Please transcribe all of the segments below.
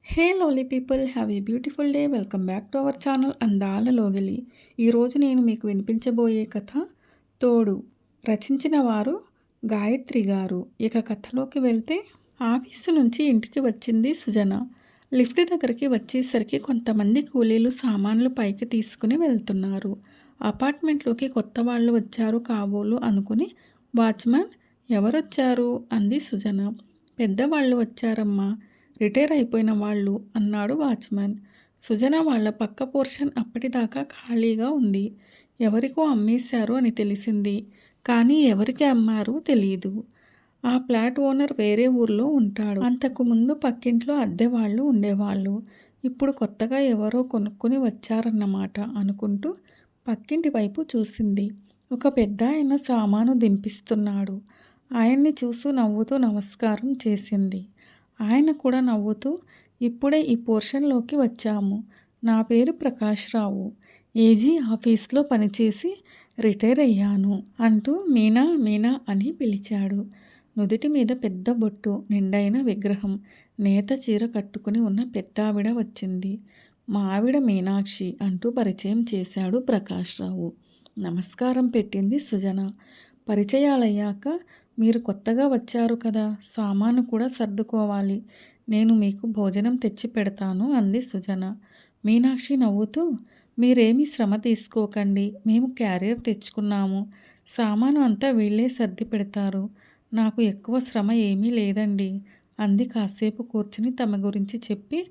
Hey lovely people have a beautiful day. Welcome back to our channel అందాల లోగిలి. ఈరోజు నేను మీకు వినిపించబోయే కథ తోడు. రచించిన వారు గాయత్రి గారు. ఇక కథలోకి వెళ్తే, ఆఫీసు నుంచి ఇంటికి వచ్చింది సుజన. లిఫ్ట్ దగ్గరికి వచ్చేసరికి కొంతమంది కూలీలు సామాన్లు పైకి తీసుకుని వెళ్తున్నారు. అపార్ట్మెంట్లోకి కొత్త వాళ్ళు వచ్చారు కాబోలు అనుకుని, వాచ్మెన్ ఎవరొచ్చారు అంది సుజన. పెద్దవాళ్ళు వచ్చారమ్మా, రిటైర్ అయిపోయిన వాళ్ళు అన్నాడు వాచ్మెన్. సుజన వాళ్ళ పక్క పోర్షన్ అప్పటిదాకా ఖాళీగా ఉంది. ఎవరికో అమ్మేశారు అని తెలిసింది, కానీ ఎవరికి అమ్మారో తెలియదు. ఆ ఫ్లాట్ ఓనర్ వేరే ఊర్లో ఉంటాడు. అంతకు ముందు పక్కింట్లో అద్దె వాళ్ళు ఉండేవాళ్ళు. ఇప్పుడు కొత్తగా ఎవరో కొనుక్కొని వచ్చారన్నమాట అనుకుంటూ పక్కింటి వైపు చూసింది. ఒక పెద్దాయన సామాను దింపిస్తున్నాడు. ఆయన్ని చూస్తూ నవ్వుతూ నమస్కారం చేసింది. ఆయన కూడా నవ్వుతూ, ఇప్పుడే ఈ పోర్షన్లోకి వచ్చాము. నా పేరు ప్రకాష్ రావు. ఏజీ ఆఫీస్లో పనిచేసి రిటైర్ అయ్యాను అంటూ మీనా మీనా అని పిలిచాడు. నుదుటి మీద పెద్ద బొట్టు, నిండైన విగ్రహం, నేత చీర కట్టుకుని ఉన్న పెద్దావిడ వచ్చింది. మా ఆవిడ మీనాక్షి అంటూ పరిచయం చేశాడు ప్రకాష్ రావు. నమస్కారం పెట్టింది సుజన. పరిచయాలయ్యాక, మీరు కొత్తగా వచ్చారు కదా, సామాను కూడా సర్దుకోవాలి. నేను మీకు భోజనం తెచ్చి పెడతాను అంది సుజన. మీనాక్షి నవ్వుతూ, మీరేమీ శ్రమ తీసుకోకండి, మేము క్యారియర్ తెచ్చుకున్నాము. సామాను అంతా వీళ్ళే సర్ది పెడతారు. నాకు ఎక్కువ శ్రమ ఏమీ లేదండి అంది. కాసేపు కూర్చుని తమ గురించి చెప్పి,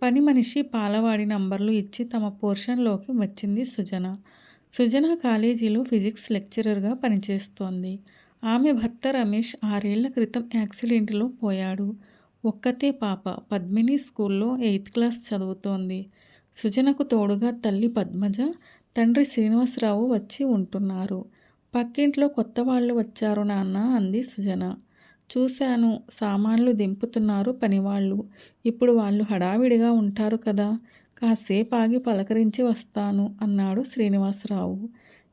పని మనిషి పాలవాడి నంబర్లు ఇచ్చి తమ పోర్షన్లోకి వచ్చింది సుజన. సుజన కాలేజీలో ఫిజిక్స్ లెక్చరర్గా పనిచేస్తోంది. ఆమె భర్త రమేష్ 6 ఏళ్ల క్రితం యాక్సిడెంట్లో పోయాడు. ఒక్కతే పాప పద్మిని స్కూల్లో 8th క్లాస్ చదువుతోంది. సుజనకు తోడుగా తల్లి పద్మజ, తండ్రి శ్రీనివాసరావు వచ్చి ఉంటున్నారు. పక్కింట్లో కొత్త వాళ్ళు వచ్చారు నాన్న అంది సుజన. చూశాను, సామాన్లు దింపుతున్నారు పనివాళ్ళు. ఇప్పుడు వాళ్ళు హడావిడిగా ఉంటారు కదా, కాసేపు ఆగి పలకరించి వస్తాను అన్నాడు శ్రీనివాసరావు.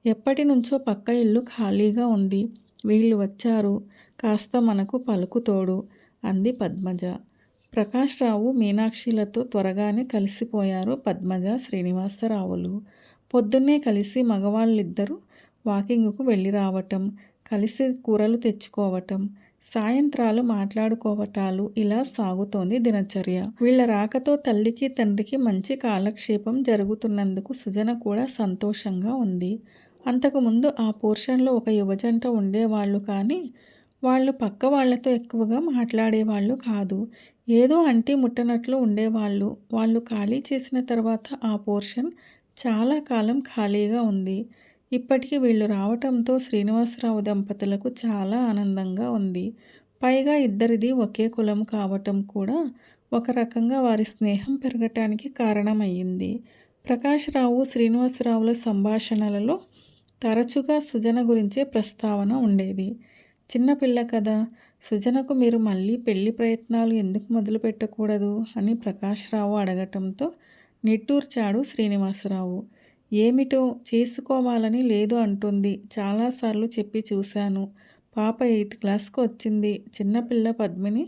ఎప్పటి నుంచో పక్క ఇల్లు ఖాళీగా ఉంది, వీళ్ళు వచ్చారు, కాస్త మనకు పలుకుతోడు అంది పద్మజ. ప్రకాష్ రావు మీనాక్షిలతో త్వరగానే కలిసిపోయారు పద్మజ, శ్రీనివాసరావులు. పొద్దున్నే కలిసి మగవాళ్ళిద్దరూ వాకింగ్కు వెళ్ళి రావటం, కలిసి కూరలు తెచ్చుకోవటం, సాయంత్రాలు మాట్లాడుకోవటాలు, ఇలా సాగుతోంది దినచర్య. వీళ్ళ రాకతో తల్లికి తండ్రికి మంచి కాలక్షేపం జరుగుతున్నందుకు సుజన కూడా సంతోషంగా ఉంది. అంతకుముందు ఆ పోర్షన్లో ఒక యువజంట ఉండేవాళ్ళు, కానీ వాళ్ళు పక్క వాళ్లతో ఎక్కువగా మాట్లాడేవాళ్ళు కాదు. ఏదో అంటి ముట్టనట్లు ఉండేవాళ్ళు. వాళ్ళు ఖాళీ చేసిన తర్వాత ఆ పోర్షన్ చాలా కాలం ఖాళీగా ఉంది. ఇప్పటికి వీళ్ళు రావటంతో శ్రీనివాసరావు దంపతులకు చాలా ఆనందంగా ఉంది. పైగా ఇద్దరిది ఒకే కులం కావటం కూడా ఒక రకంగా వారి స్నేహం పెరగటానికి కారణమయ్యింది. ప్రకాష్ రావు శ్రీనివాసరావుల సంభాషణలలో తరచుగా సుజన గురించే ప్రస్తావన ఉండేది. చిన్నపిల్ల కదా, సుజనకు మీరు మళ్ళీ పెళ్లి ప్రయత్నాలు ఎందుకు మొదలు పెట్టకూడదు అని ప్రకాష్ రావు అడగటంతో నిట్టూర్చాడు శ్రీనివాసరావు. ఏమిటో చేసుకోవాలని లేదు అంటుంది. చాలాసార్లు చెప్పి చూశాను. పాప 8th క్లాస్కు వచ్చింది. చిన్నపిల్ల పద్మిని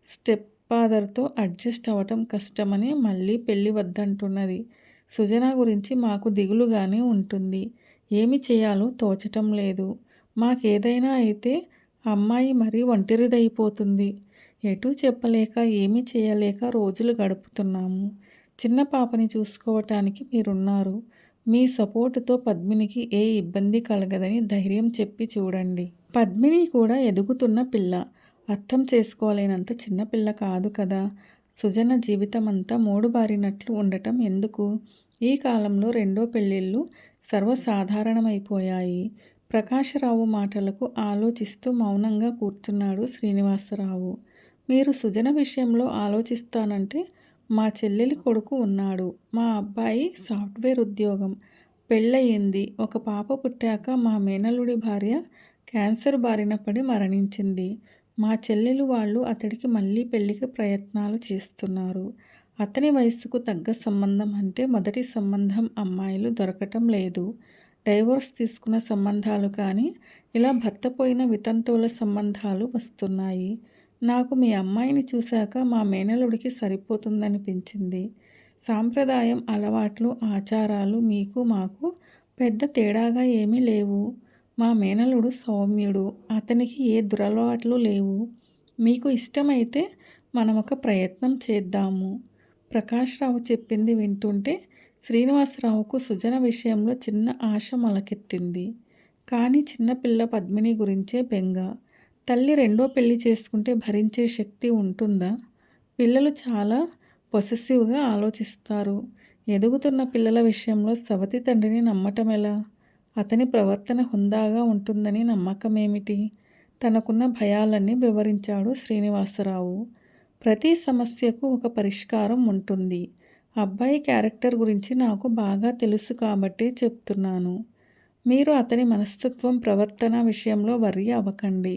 స్టెప్ ఫాదర్తో అడ్జస్ట్ అవ్వటం కష్టమని మళ్ళీ పెళ్ళి వద్దంటున్నది. సుజన గురించి మాకు దిగులుగానే ఉంటుంది. ఏమి చేయాలో తోచటం లేదు. మాకేదైనా అయితే అమ్మాయి మరీ ఒంటరిదైపోతుంది. ఎటూ చెప్పలేక ఏమీ చేయలేక రోజులు గడుపుతున్నాము. చిన్న పాపని చూసుకోవటానికి మీరున్నారు. మీ సపోర్టుతో పద్మినికి ఏ ఇబ్బంది కలగదని ధైర్యం చెప్పి చూడండి. పద్మిని కూడా ఎదుగుతున్న పిల్ల, అర్థం చేసుకోలేనంత చిన్నపిల్ల కాదు కదా. సుజన జీవితమంతా మూడుబారినట్లు ఉండటం ఎందుకు? ఈ కాలంలో రెండో పెళ్ళిళ్ళు సర్వసాధారణమైపోయాయి. ప్రకాశరావు మాటలకు ఆలోచిస్తూ మౌనంగా కూర్చున్నాడు శ్రీనివాసరావు. మీరు సుజన విషయంలో ఆలోచిస్తానంటే, మా చెల్లెలి కొడుకు ఉన్నాడు. మా అబ్బాయి సాఫ్ట్వేర్ ఉద్యోగం, పెళ్ళయింది. ఒక పాప పుట్టాక మా మేనల్లుడి భార్య క్యాన్సర్ బారిన పడి మరణించింది. మా చెల్లెలు వాళ్ళు అతడికి మళ్ళీ పెళ్లికి ప్రయత్నాలు చేస్తున్నారు. అతని వయస్సుకు తగ్గ సంబంధం అంటే మొదటి సంబంధం అమ్మాయిలు దొరకటం లేదు. డైవోర్స్ తీసుకున్న సంబంధాలు కానీ, ఇలా భర్త పోయిన వితంతువుల సంబంధాలు వస్తున్నాయి. నాకు మీ అమ్మాయిని చూశాక మా మేనల్లుడికి సరిపోతుందనిపించింది. సాంప్రదాయం, అలవాట్లు, ఆచారాలు మీకు మాకు పెద్ద తేడాగా ఏమీ లేవు. మా మేనల్లుడు సౌమ్యుడు. అతనికి ఏ దురలవాట్లు లేవు. మీకు ఇష్టమైతే మనమొక ప్రయత్నం చేద్దాము. ప్రకాశ్‌రావు చెప్పింది వింటుంటే శ్రీనివాసరావుకు సుజన విషయంలో చిన్న ఆశ మొలకెత్తింది. కానీ చిన్నపిల్ల పద్మిని గురించే బెంగ. తల్లి రెండో పెళ్లి చేసుకుంటే భరించే శక్తి ఉంటుందా? పిల్లలు చాలా పొసెసివ్‌గా ఆలోచిస్తారు. ఎదుగుతున్న పిల్లల విషయంలో సవతి తండ్రిని నమ్మటమెలా? అతని ప్రవర్తన హుందాగా ఉంటుందని నమ్మకమేమిటి? తనకున్న భయాలన్నీ వివరించాడు శ్రీనివాసరావు. ప్రతి సమస్యకు ఒక పరిష్కారం ఉంటుంది. అబ్బాయి క్యారెక్టర్ గురించి నాకు బాగా తెలుసు కాబట్టే చెప్తున్నాను. మీరు అతని మనస్తత్వం, ప్రవర్తన విషయంలో వర్రీ అవ్వకండి.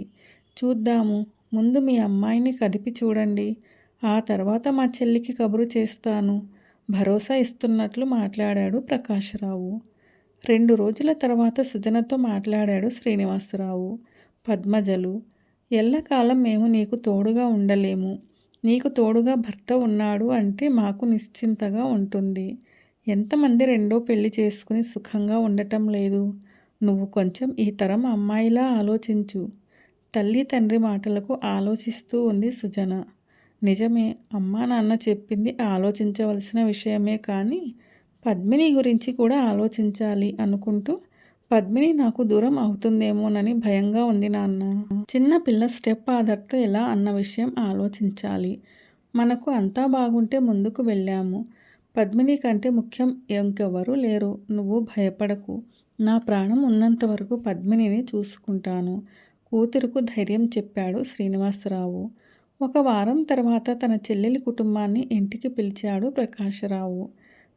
చూద్దాము. ముందు మీ అమ్మాయిని కదిపి చూడండి. ఆ తర్వాత మా చెల్లికి కబురు చేస్తాను. భరోసా ఇస్తున్నట్లు మాట్లాడాడు ప్రకాశరావు. 2 రోజుల తర్వాత సుజనతో మాట్లాడాడు శ్రీనివాసరావు. పద్మజలు, ఎల్లకాలం మేము నీకు తోడుగా ఉండలేము. నీకు తోడుగా భర్త ఉన్నాడు అంటే మాకు నిశ్చింతగా ఉంటుంది. ఎంతమంది రెండో పెళ్లి చేసుకుని సుఖంగా ఉండటం లేదు. నువ్వు కొంచెం ఈ తరం అమ్మాయిలా ఆలోచించు. తల్లి తండ్రి మాటలకు ఆలోచిస్తూ ఉంది సుజన. నిజమే, అమ్మా నాన్న చెప్పింది ఆలోచించవలసిన విషయమే, కానీ పద్మిని గురించి కూడా ఆలోచించాలి అనుకుంటూ పద్మిని నాకు దూరం అవుతుందేమోనని భయంగా ఉంది నాన్న. చిన్న పిల్ల స్టెప్ ఆధార్తో ఎలా అన్న విషయం ఆలోచించాలి. మనకు అంతా బాగుంటే ముందుకు వెళ్ళాము. పద్మిని కంటే ముఖ్యం ఇంకెవరూ లేరు. నువ్వు భయపడకు. నా ప్రాణం ఉన్నంత వరకు పద్మినిని చూసుకుంటాను. కూతురుకు ధైర్యం చెప్పాడు శ్రీనివాసరావు. 1 వారం తర్వాత తన చెల్లెలి కుటుంబాన్ని ఇంటికి పిలిచాడు ప్రకాశరావు.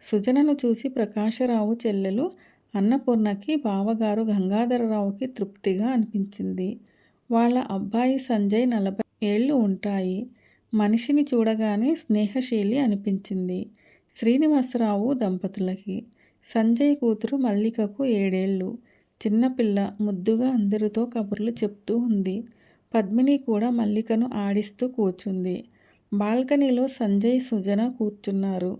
సుజనను చూసి ప్రకాశరావు చెల్లెలు అన్నపూర్ణకి, బావగారు గంగాధరరావుకి తృప్తిగా అనిపించింది. వాళ్ళ అబ్బాయి సంజయ్ 40 ఏళ్ళు ఉంటాయి. మనిషిని చూడగానే స్నేహశీలి అనిపించింది శ్రీనివాసరావు దంపతులకి. సంజయ్ కూతురు మల్లికకు 7 ఏళ్ళు. చిన్నపిల్ల, ముద్దుగా అందరితో కబుర్లు చెప్తూ ఉంది. పద్మిని కూడా మల్లికను ఆడిస్తూ కూర్చుంది. బాల్కనీలో సంజయ్, సుజన కూర్చున్నారు.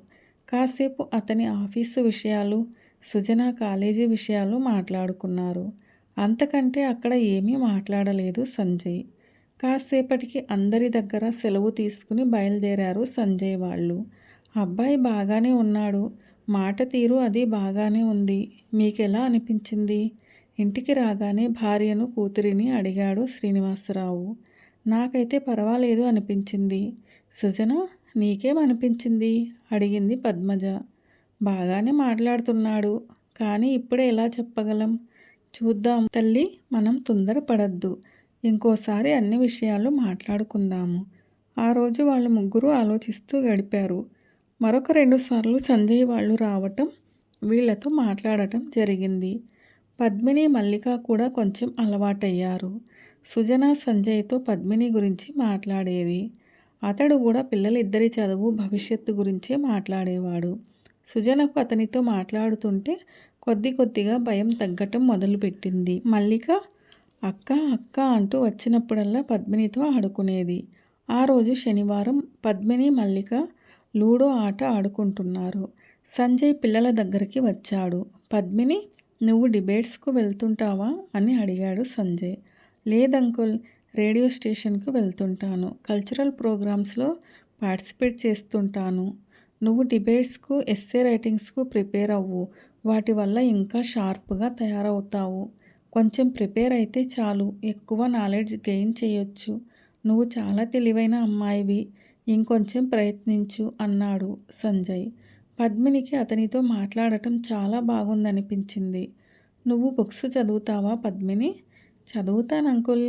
కాసేపు అతని ఆఫీసు విషయాలు, సుజన కాలేజీ విషయాలు మాట్లాడుకున్నారు. అంతకంటే అక్కడ ఏమీ మాట్లాడలేదు సంజయ్. కాసేపటికి అందరి దగ్గర సెలవు తీసుకుని బయలుదేరారు సంజయ్ వాళ్ళు. అబ్బాయి బాగానే ఉన్నాడు. మాట తీరు అది బాగానే ఉంది. మీకెలా అనిపించింది? ఇంటికి రాగానే భార్యను, కూతురిని అడిగాడు శ్రీనివాసరావు. నాకైతే పర్వాలేదు అనిపించింది. సుజన, నీకేమనిపించింది? అడిగింది పద్మజ. బాగానే మాట్లాడుతున్నాడు, కానీ ఇప్పుడే ఎలా చెప్పగలం? చూద్దాం తల్లి, మనం తొందరపడద్దు. ఇంకోసారి అన్ని విషయాలు మాట్లాడుకుందాము. ఆ రోజు వాళ్ళు ముగ్గురు ఆలోచిస్తూ గడిపారు. మరొక 2 సార్లు సంజయ్ వాళ్ళు రావటం, వీళ్లతో మాట్లాడటం జరిగింది. పద్మిని, మల్లిక కూడా కొంచెం అలవాటయ్యారు. సుజన సంజయ్తో పద్మిని గురించి మాట్లాడేది. అతడు కూడా పిల్లలిద్దరి చదువు, భవిష్యత్తు గురించే మాట్లాడేవాడు. సుజనకు అతనితో మాట్లాడుతుంటే కొద్ది కొద్దిగా భయం తగ్గటం మొదలుపెట్టింది. మల్లిక అక్క అక్క అంటూ వచ్చినప్పుడల్లా పద్మినితో ఆడుకునేది. ఆ రోజు శనివారం. పద్మిని, మల్లిక లూడో ఆట ఆడుకుంటున్నారు. సంజయ్ పిల్లల దగ్గరికి వచ్చాడు. పద్మిని, నువ్వు డిబేట్స్కు వెళ్తుంటావా అని అడిగాడు సంజయ్. లేదంకుల్, రేడియో స్టేషన్కు వెళ్తుంటాను. కల్చరల్ ప్రోగ్రామ్స్లో పార్టిసిపేట్ చేస్తుంటాను. నువ్వు డిబేట్స్కు, ఎస్సే రైటింగ్స్కు ప్రిపేర్ అవ్వు. వాటి వల్ల ఇంకా షార్ప్గా తయారవుతావు. కొంచెం ప్రిపేర్ అయితే చాలు, ఎక్కువ నాలెడ్జ్ గెయిన్ చేయొచ్చు. నువ్వు చాలా తెలివైన అమ్మాయివి. ఇంకొంచెం ప్రయత్నించు అన్నాడు సంజయ్. పద్మినికి అతనితో మాట్లాడటం చాలా బాగుందనిపించింది. నువ్వు బుక్స్ చదువుతావా పద్మిని? చదువుతాను అంకుల్.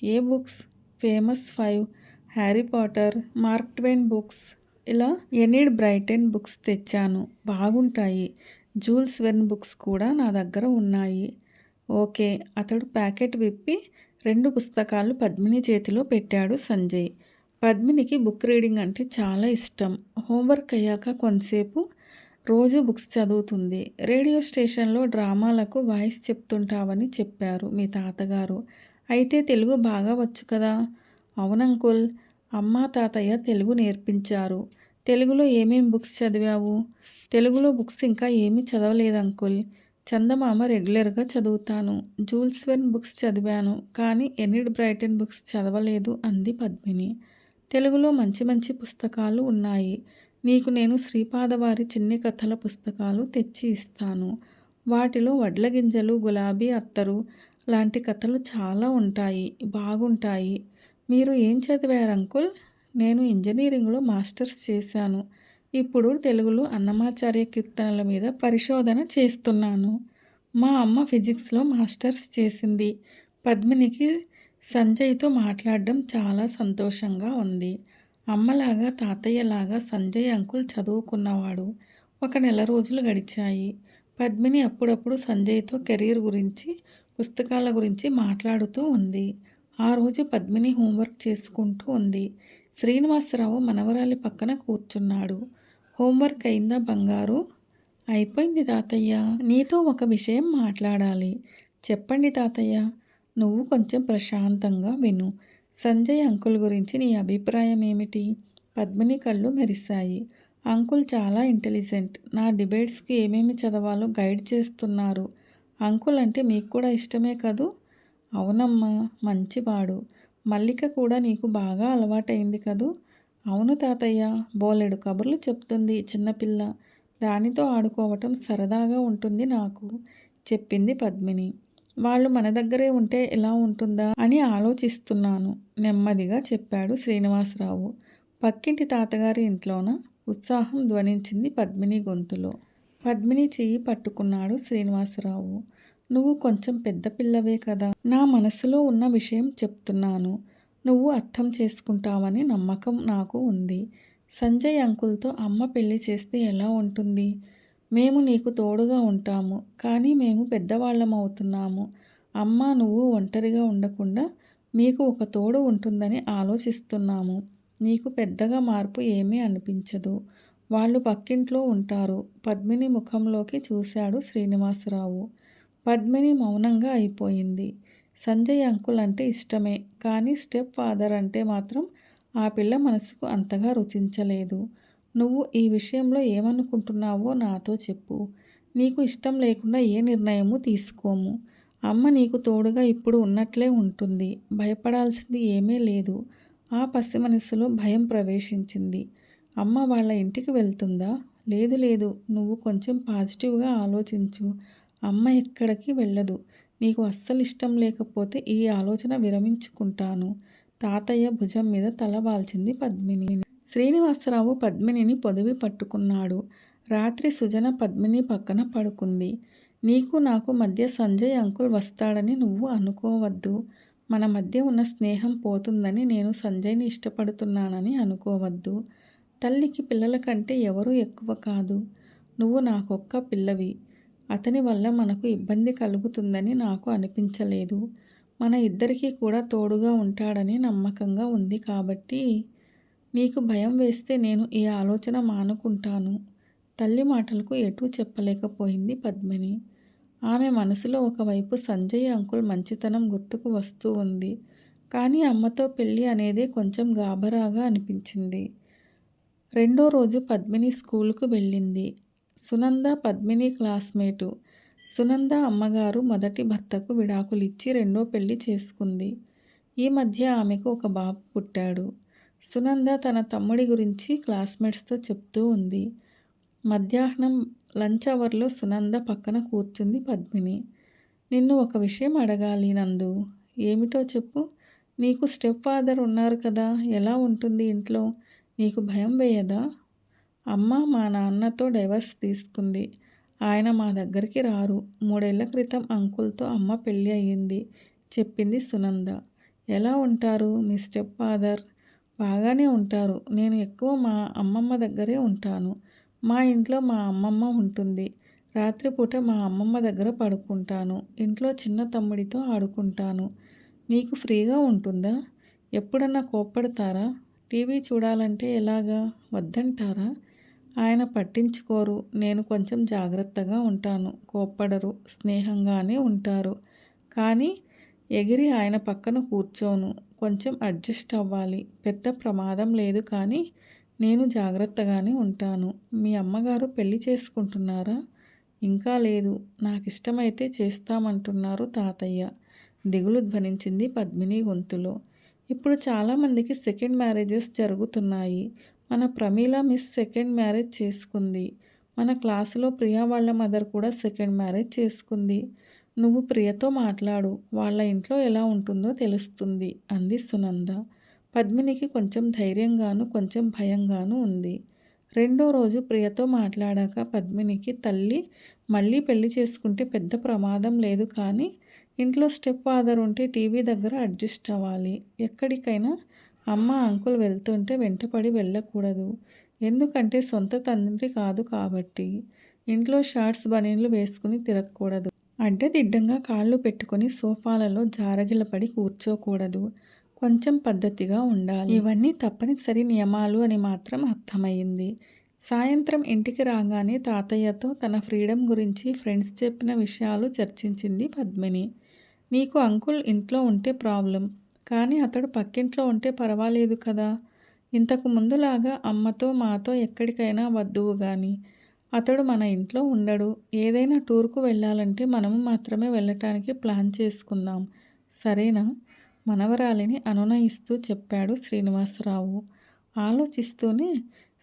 ఏ books? Famous 5, Harry Potter, Mark Twain books, ఇలా ఎనీడ్ బ్రైటన్ బుక్స్ తెచ్చాను, బాగుంటాయి. జూల్స్ వెర్న్ బుక్స్ కూడా నా దగ్గర ఉన్నాయి. ఓకే. అతడు ప్యాకెట్ విప్పి 2 పుస్తకాలు పద్మిని చేతిలో పెట్టాడు సంజయ్. పద్మినికి బుక్ రీడింగ్ అంటే చాలా ఇష్టం. హోంవర్క్ అయ్యాక కొంతసేపు రోజు బుక్స్ చదువుతుంది. రేడియో స్టేషన్లో డ్రామాలకు వాయిస్ చెప్తుంటావని చెప్పారు మీ తాతగారు. అయితే తెలుగు బాగా వచ్చు కదా? అవునంకుల్, అమ్మ తాతయ్య తెలుగు నేర్పించారు. తెలుగులో ఏమేం బుక్స్ చదివావు? తెలుగులో బుక్స్ ఇంకా ఏమీ చదవలేదు అంకుల్. చందమామ రెగ్యులర్గా చదువుతాను. జూల్స్ వెర్న్ బుక్స్ చదివాను, కానీ ఎనిడ్ బ్రైటన్ బుక్స్ చదవలేదు అంది పద్మిని. తెలుగులో మంచి మంచి పుస్తకాలు ఉన్నాయి. నీకు నేను శ్రీపాదవారి చిన్ని కథల పుస్తకాలు తెచ్చి ఇస్తాను. వాటిలో వడ్ల గింజలు, గులాబీ అత్తరు లాంటి కథలు చాలా ఉంటాయి, బాగుంటాయి. మీరు ఏం చదివారు అంకుల్? నేను ఇంజనీరింగ్లో మాస్టర్స్ చేశాను. ఇప్పుడు తెలుగులో అన్నమాచార్య కీర్తనల మీద పరిశోధన చేస్తున్నాను. మా అమ్మ ఫిజిక్స్లో మాస్టర్స్ చేసింది. పద్మినికి సంజయ్తో మాట్లాడడం చాలా సంతోషంగా ఉంది. అమ్మలాగా తాతయ్యలాగా సంజయ్ అంకుల్ చదువుకున్నవాడు. ఒక నెల రోజులు గడిచాయి. పద్మిని అప్పుడప్పుడు సంజయ్తో కెరీర్ గురించి, పుస్తకాల గురించి మాట్లాడుతూ ఉంది. ఆ రోజు పద్మిని హోంవర్క్ చేసుకుంటూ ఉంది. శ్రీనివాసరావు మనవరాలి పక్కన కూర్చున్నాడు. హోంవర్క్ అయిందా బంగారు? అయిపోయింది తాతయ్య. నీతో ఒక విషయం మాట్లాడాలి. చెప్పండి తాతయ్య. నువ్వు కొంచెం ప్రశాంతంగా విను. సంజయ్ అంకుల్ గురించి నీ అభిప్రాయం ఏమిటి? పద్మిని కళ్ళు మెరిశాయి. అంకుల్ చాలా ఇంటెలిజెంట్. నా డిబేట్స్కి ఏమేమి చదవాలో గైడ్ చేస్తున్నారు. అంకుల్ అంటే మీకు కూడా ఇష్టమే కదూ? అవునమ్మా, మంచివాడు. మల్లిక కూడా నీకు బాగా అలవాటైంది కదూ? అవును తాతయ్య, బోలెడు కబుర్లు చెప్తుంది చిన్నపిల్ల. దానితో ఆడుకోవటం సరదాగా ఉంటుంది నాకు, చెప్పింది పద్మిని. వాళ్ళు మన దగ్గరే ఉంటే ఎలా ఉంటుందా అని ఆలోచిస్తున్నాను, నెమ్మదిగా చెప్పాడు శ్రీనివాసరావు. పక్కింటి తాతగారి ఇంట్లోన? ఉత్సాహం ధ్వనించింది పద్మిని గొంతులో. పద్మిని చెయ్యి పట్టుకున్నాడు శ్రీనివాసరావు. నువ్వు కొంచెం పెద్ద పిల్లవే కదా. నా మనసులో ఉన్న విషయం చెప్తున్నాను. నువ్వు అర్థం చేసుకుంటావని నమ్మకం నాకు ఉంది. సంజయ్ అంకుల్తో అమ్మ పెళ్లి చేస్తే ఎలా ఉంటుంది? మేము నీకు తోడుగా ఉంటాము, కానీ మేము పెద్దవాళ్ళం అవుతున్నాము. అమ్మ నువ్వు ఒంటరిగా ఉండకుండా మీకు ఒక తోడు ఉంటుందని ఆలోచిస్తున్నాము. నీకు పెద్దగా మార్పు ఏమీ అనిపించదు. వాళ్ళు పక్కింట్లో ఉంటారు. పద్మిని ముఖంలోకి చూశాడు శ్రీనివాసరావు. పద్మిని మౌనంగా అయిపోయింది. సంజయ్ అంకుల్ అంటే ఇష్టమే, కానీ స్టెప్ ఫాదర్ అంటే మాత్రం ఆ పిల్ల మనసుకు అంతగా రుచించలేదు. నువ్వు ఈ విషయంలో ఏమనుకుంటున్నావో నాతో చెప్పు. నీకు ఇష్టం లేకుండా ఏ నిర్ణయము తీసుకోము. అమ్మ నీకు తోడుగా ఇప్పుడు ఉన్నట్లే ఉంటుంది. భయపడాల్సింది ఏమీ లేదు. ఆ పసి మనసులో భయం ప్రవేశించింది. అమ్మ వాళ్ళ ఇంటికి వెళ్తుందా? లేదు లేదు, నువ్వు కొంచెం పాజిటివ్గా ఆలోచించు. అమ్మ ఎక్కడికి వెళ్ళదు. నీకు అస్సలు ఇష్టం లేకపోతే ఈ ఆలోచన విరమించుకుంటాను. తాతయ్య భుజం మీద తల వాల్చింది పద్మిని. శ్రీనివాసరావు పద్మినిని పొదివి పట్టుకున్నాడు. రాత్రి సుజన పద్మిని పక్కన పడుకుంది. నీకు నాకు మధ్య సంజయ్ అంకుల్ వస్తాడని నువ్వు అనుకోవద్దు. మన మధ్య ఉన్న స్నేహం పోతుందని నేను సంజయ్ని ఇష్టపడుతున్నానని అనుకోవద్దు. తల్లికి పిల్లల కంటే ఎవరూ ఎక్కువ కాదు. నువ్వు నాకొక్క పిల్లవి. అతని వల్ల మనకు ఇబ్బంది కలుగుతుందని నాకు అనిపించలేదు. మన ఇద్దరికీ కూడా తోడుగా ఉంటాడని నమ్మకంగా ఉంది కాబట్టి. నీకు భయం వేస్తే నేను ఈ ఆలోచన మానుకుంటాను. తల్లి మాటలకు ఎటూ చెప్పలేకపోయింది పద్మిని. ఆమె మనసులో ఒకవైపు సంజయ్ అంకుల్ మంచితనం గుర్తుకు వస్తూ ఉంది. కానీ అమ్మతో పెళ్ళి అనేదే కొంచెం గాబరాగా అనిపించింది. రెండో రోజు పద్మిని స్కూలుకు వెళ్ళింది. సునంద పద్మిని క్లాస్మేటు. సునంద అమ్మగారు మొదటి భర్తకు విడాకులిచ్చి రెండో పెళ్లి చేసుకుంది. ఈ మధ్య ఆమెకు ఒక బాబు పుట్టాడు. సునంద తన తమ్ముడి గురించి క్లాస్మేట్స్తో చెప్తూ ఉంది. మధ్యాహ్నం లంచ్ అవర్లో సునంద పక్కన కూర్చుంది పద్మిని. నిన్ను ఒక విషయం అడగాలి నందు. ఏమిటో చెప్పు. నీకు స్టెప్ ఫాదర్ ఉన్నారు కదా, ఎలా ఉంటుంది ఇంట్లో? నీకు భయం వేయదా? అమ్మ మా నాన్నతో డైవర్స్ తీసుకుంది. ఆయన మా దగ్గరికి రారు. 3 ఏళ్ల క్రితం అంకుల్తో అమ్మ పెళ్ళి అయ్యింది, చెప్పింది సునంద. ఎలా ఉంటారు మీ స్టెప్ ఫాదర్? బాగానే ఉంటారు. నేను ఎక్కువ మా అమ్మమ్మ దగ్గరే ఉంటాను. మా ఇంట్లో మా అమ్మమ్మ ఉంటుంది. రాత్రిపూట మా అమ్మమ్మ దగ్గర పడుకుంటాను. ఇంట్లో చిన్న తమ్ముడితో ఆడుకుంటాను. నీకు ఫ్రీగా ఉంటుందా? ఎప్పుడన్నా కోప్పడతారా? టీవీ చూడాలంటే ఎలాగా? వద్దంటారా? ఆయన పట్టించుకోరు. నేను కొంచెం జాగ్రత్తగా ఉంటాను. కోప్పడరు, స్నేహంగానే ఉంటారు. కానీ ఎగిరి ఆయన పక్కన కూర్చోను. కొంచెం అడ్జస్ట్ అవ్వాలి. పెద్ద ప్రమాదం లేదు కానీ నేను జాగ్రత్తగానే ఉంటాను. మీ అమ్మగారు పెళ్లి చేసుకుంటున్నారా? ఇంకా లేదు. నాకిష్టమైతే చేస్తామంటున్నారు తాతయ్య. దిగులు ధ్వనించింది పద్మిని గొంతులో. ఇప్పుడు చాలామందికి సెకండ్ మ్యారేజెస్ జరుగుతున్నాయి. మన ప్రమీల మిస్ సెకండ్ మ్యారేజ్ చేసుకుంది. మన క్లాసులో ప్రియా వాళ్ళ మదర్ కూడా సెకండ్ మ్యారేజ్ చేసుకుంది. నువ్వు ప్రియతో మాట్లాడు. వాళ్ళ ఇంట్లో ఎలా ఉంటుందో తెలుస్తుంది అంది సునంద. పద్మినికి కొంచెం ధైర్యంగాను కొంచెం భయంగాను ఉంది. రెండో రోజు ప్రియతో మాట్లాడాక పద్మినికి తల్లి మళ్ళీ పెళ్లి చేసుకుంటే పెద్ద ప్రమాదం లేదు కానీ ఇంట్లో స్టెప్ ఫాదర్ ఉంటే టీవీ దగ్గర అడ్జస్ట్ అవ్వాలి. ఎక్కడికైనా అమ్మ అంకుల్ వెళ్తుంటే వెంటపడి వెళ్ళకూడదు. ఎందుకంటే సొంత తండ్రి కాదు కాబట్టి. ఇంట్లో షార్ట్స్ బనీన్లు వేసుకుని తిరగకూడదు. అడ్డదిడ్డంగా కాళ్ళు పెట్టుకుని సోఫాలలో జారగిలపడి కూర్చోకూడదు. కొంచెం పద్ధతిగా ఉండాలి. ఇవన్నీ తప్పనిసరి నియమాలు అని మాత్రం అర్థమయ్యింది. సాయంత్రం ఇంటికి రాగానే తాతయ్యతో తన ఫ్రీడమ్ గురించి ఫ్రెండ్స్ చెప్పిన విషయాలు చర్చించింది పద్మిని. నీకు అంకుల్ ఇంట్లో ఉంటే ప్రాబ్లం, కానీ అతడు పక్కింట్లో ఉంటే పర్వాలేదు కదా. ఇంతకు ముందులాగా అమ్మతో మాతో ఎక్కడికైనా వద్దువు గాని. అతడు మన ఇంట్లో ఉండడు. ఏదైనా టూర్కు వెళ్ళాలంటే మనము మాత్రమే వెళ్ళటానికి ప్లాన్ చేసుకుందాం. సరేనా? మనవరాలిని అనునయిస్తూ చెప్పాడు శ్రీనివాసరావు. ఆలోచిస్తూనే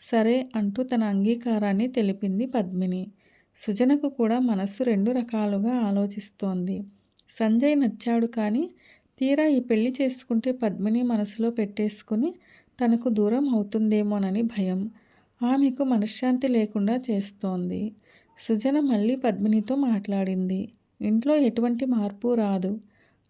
సరే అంటూ తన అంగీకారాన్ని తెలిపింది పద్మిని. సుజనకు కూడా మనస్సు రెండు రకాలుగా ఆలోచిస్తోంది. సంజయ్ నచ్చాడు కానీ తీరా ఈ పెళ్లి చేసుకుంటే పద్మిని మనసులో పెట్టేసుకుని తనకు దూరం అవుతుందేమోనని భయం. ఆమెకు మనశ్శాంతి లేకుండా చేస్తోంది. సుజన మళ్ళీ పద్మినితో మాట్లాడింది. ఇంట్లో ఎటువంటి మార్పు రాదు.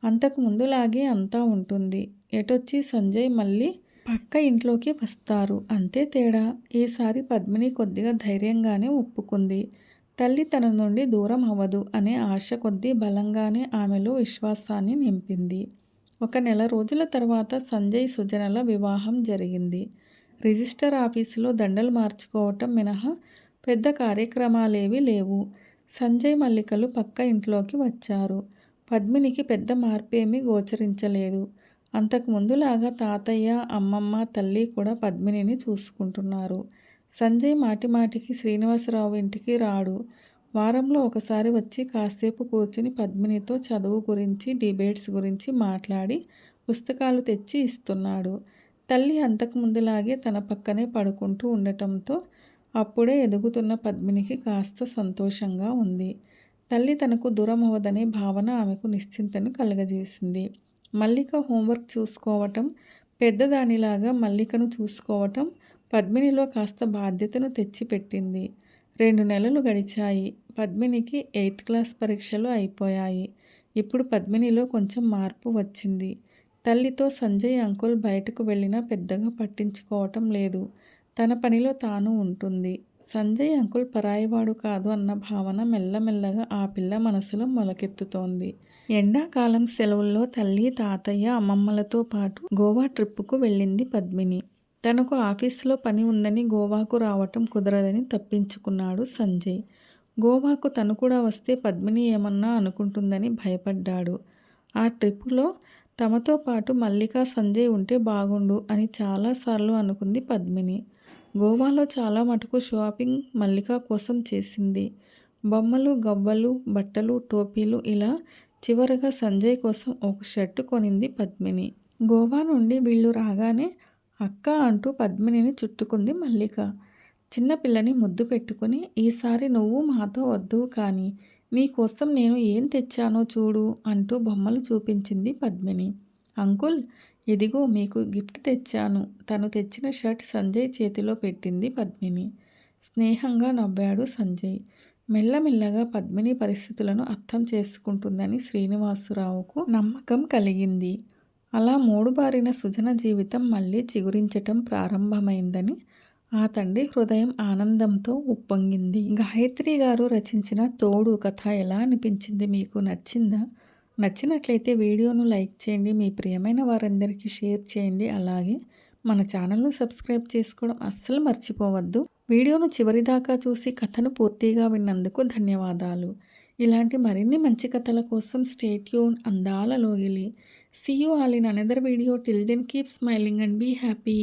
అంతకు ముందులాగే అంతా ఉంటుంది. ఎటొచ్చి సంజయ్ మళ్ళీ పక్క ఇంట్లోకి వస్తారు. అంతే తేడా. ఈసారి పద్మిని కొద్దిగా ధైర్యంగానే ఒప్పుకుంది. తల్లి తన నుండి దూరం అవ్వదు అనే ఆశ కొద్దీ బలంగానే ఆమెలో విశ్వాసాన్ని నింపింది. 1 నెల రోజుల తర్వాత సంజయ్ సుజనల వివాహం జరిగింది. రిజిస్టర్ ఆఫీసులో దండలు మార్చుకోవటం మినహా పెద్ద కార్యక్రమాలేవీ లేవు. సంజయ్ మల్లికలు పక్క ఇంట్లోకి వచ్చారు. పద్మినికి పెద్ద మార్పేమీ గోచరించలేదు. అంతకు ముందులాగా తాతయ్య, అమ్మమ్మ, తల్లి కూడా పద్మినిని చూసుకుంటున్నారు. సంజయ్ మాటిమాటికి శ్రీనివాసరావు ఇంటికి రాడు. వారంలో ఒకసారి వచ్చి కాసేపు కూర్చుని పద్మినితో చదువు గురించి, డిబేట్స్ గురించి మాట్లాడి పుస్తకాలు తెచ్చి ఇస్తున్నాడు. తల్లి అంతకు ముందులాగే తన పక్కనే పడుకుంటూ ఉండటంతో అప్పుడే ఎదుగుతున్న పద్మినికి కాస్త సంతోషంగా ఉంది. తల్లి తనకు దూరం అవ్వదనే భావన ఆమెకు నిశ్చింతను కలగజేసింది. మల్లిక హోంవర్క్ చూసుకోవటం, పెద్దదానిలాగా మల్లికను చూసుకోవటం పద్మినిలో కాస్త బాధ్యతను తెచ్చిపెట్టింది. 2 నెలలు గడిచాయి. పద్మినికి 8th క్లాస్ పరీక్షలు అయిపోయాయి. ఇప్పుడు పద్మినిలో కొంచెం మార్పు వచ్చింది. తల్లితో సంజయ్ అంకుల్ బయటకు వెళ్ళినా పెద్దగా పట్టించుకోవటం లేదు. తన పనిలో తాను ఉంటుంది. సంజయ్ అంకుల్ పరాయివాడు కాదు అన్న భావన మెల్లమెల్లగా ఆ పిల్ల మనసులో మొలకెత్తుతోంది. ఎండాకాలం సెలవుల్లో తల్లి, తాతయ్య, అమ్మమ్మలతో పాటు గోవా ట్రిప్పుకు వెళ్ళింది పద్మిని. తనకు ఆఫీసులో పని ఉందని గోవాకు రావటం కుదరదని తప్పించుకున్నాడు సంజయ్. గోవాకు తను కూడా వస్తే పద్మిని ఏమన్నా అనుకుంటుందని భయపడ్డాడు. ఆ ట్రిప్పులో తమతో పాటు మల్లిక, సంజయ్ ఉంటే బాగుండు అని చాలాసార్లు అనుకుంది పద్మిని. గోవాలో చాలా మటుకు షాపింగ్ మల్లిక కోసం చేసింది. బొమ్మలు, గవ్వలు, బట్టలు, టోపీలు ఇలా చివరగా సంజయ్ కోసం ఒక షర్టు కొనింది పద్మిని. గోవా నుండి వీళ్ళు రాగానే అక్క అంటూ పద్మినిని చుట్టుకుంది మల్లిక. చిన్నపిల్లని ముద్దు పెట్టుకుని ఈసారి నువ్వు మాతో వద్దువు కానీ నీకోసం నేను ఏం తెచ్చానో చూడు అంటూ బొమ్మలు చూపించింది పద్మిని. అంకుల్, ఇదిగో మీకు గిఫ్ట్ తెచ్చాను. తను తెచ్చిన షర్ట్ సంజయ్ చేతిలో పెట్టింది పద్మిని. స్నేహంగా నవ్వాడు సంజయ్. మెల్లమెల్లగా పద్మిని పరిస్థితులను అర్థం చేసుకుంటుందని శ్రీనివాసరావుకు నమ్మకం కలిగింది. అలా మూడుబారిన సుజన జీవితం మళ్ళీ చిగురించటం ప్రారంభమైందని ఆ తండ్రి హృదయం ఆనందంతో ఉప్పొంగింది. గాయత్రి గారు రచించిన తోడు కథ ఎలా అనిపించింది? మీకు నచ్చిందా? నచ్చినట్లయితే వీడియోను లైక్ చేయండి, మీ ప్రియమైన వారందరికీ షేర్ చేయండి. అలాగే మన ఛానల్ను సబ్స్క్రైబ్ చేసుకోవడం అస్సలు మర్చిపోవద్దు. వీడియోను చివరిదాకా చూసి కథను పూర్తిగా విన్నందుకు ధన్యవాదాలు. ఇలాంటి మరిన్ని మంచి కథల కోసం స్టే ట్యూన్ అందాల లోగిలి. See you all in another video. Till then keep smiling and be happy.